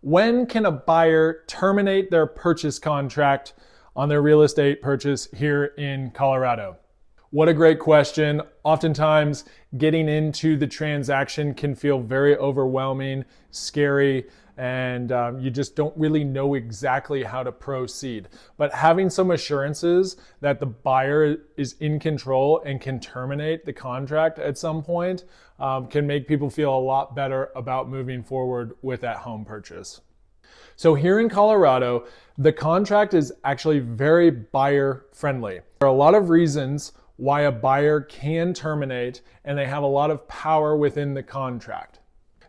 When can a buyer terminate their purchase contract on their real estate purchase here in Colorado? What a great question. Oftentimes, getting into the transaction can feel very overwhelming, scary, and you just don't really know exactly how to proceed. But having some assurances that the buyer is in control and can terminate the contract at some point can make people feel a lot better about moving forward with that home purchase. So here in Colorado, the contract is actually very buyer friendly. There are a lot of reasons why a buyer can terminate, and they have a lot of power within the contract.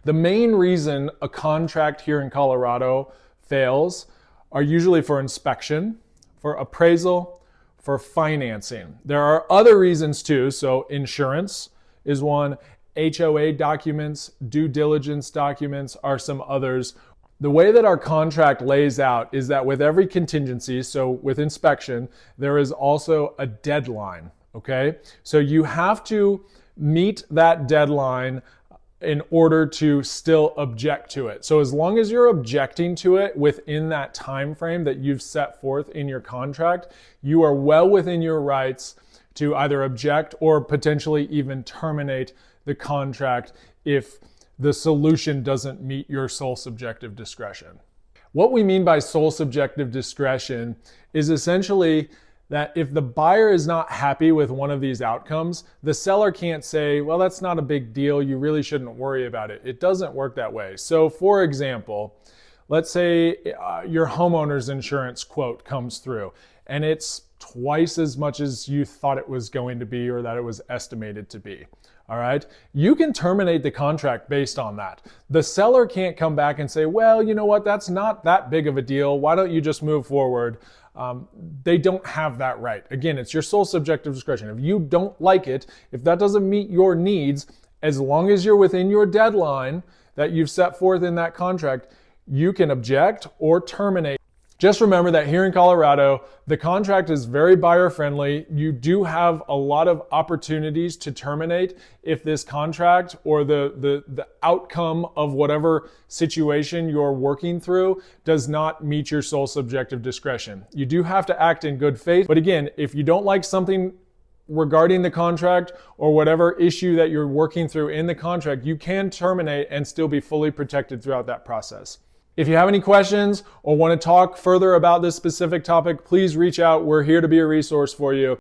The main reason a contract here in Colorado fails are usually for inspection, for appraisal, for financing. There are other reasons too, so insurance is one, HOA documents, due diligence documents are some others. The way that our contract lays out is that with every contingency, so with inspection, there is also a deadline, okay? So you have to meet that deadline in order to still object to it. So as long as you're objecting to it within that time frame that you've set forth in your contract, you are well within your rights to either object or potentially even terminate the contract if the solution doesn't meet your sole subjective discretion. What we mean by sole subjective discretion is essentially that if the buyer is not happy with one of these outcomes, the seller can't say, well, that's not a big deal, you really shouldn't worry about it. It doesn't work that way. So for example, let's say your homeowner's insurance quote comes through and it's twice as much as you thought it was going to be or that it was estimated to be. All right, you can terminate the contract based on that. The seller can't come back and say, well, you know what, that's not that big of a deal. Why don't you just move forward? They don't have that right. Again, it's your sole subjective discretion. If you don't like it, if that doesn't meet your needs, as long as you're within your deadline that you've set forth in that contract, you can object or terminate. Just remember that here in Colorado, the contract is very buyer friendly. You do have a lot of opportunities to terminate if this contract or the outcome of whatever situation you're working through does not meet your sole subjective discretion. You do have to act in good faith. But again, if you don't like something regarding the contract or whatever issue that you're working through in the contract, you can terminate and still be fully protected throughout that process. If you have any questions or want to talk further about this specific topic, please reach out. We're here to be a resource for you.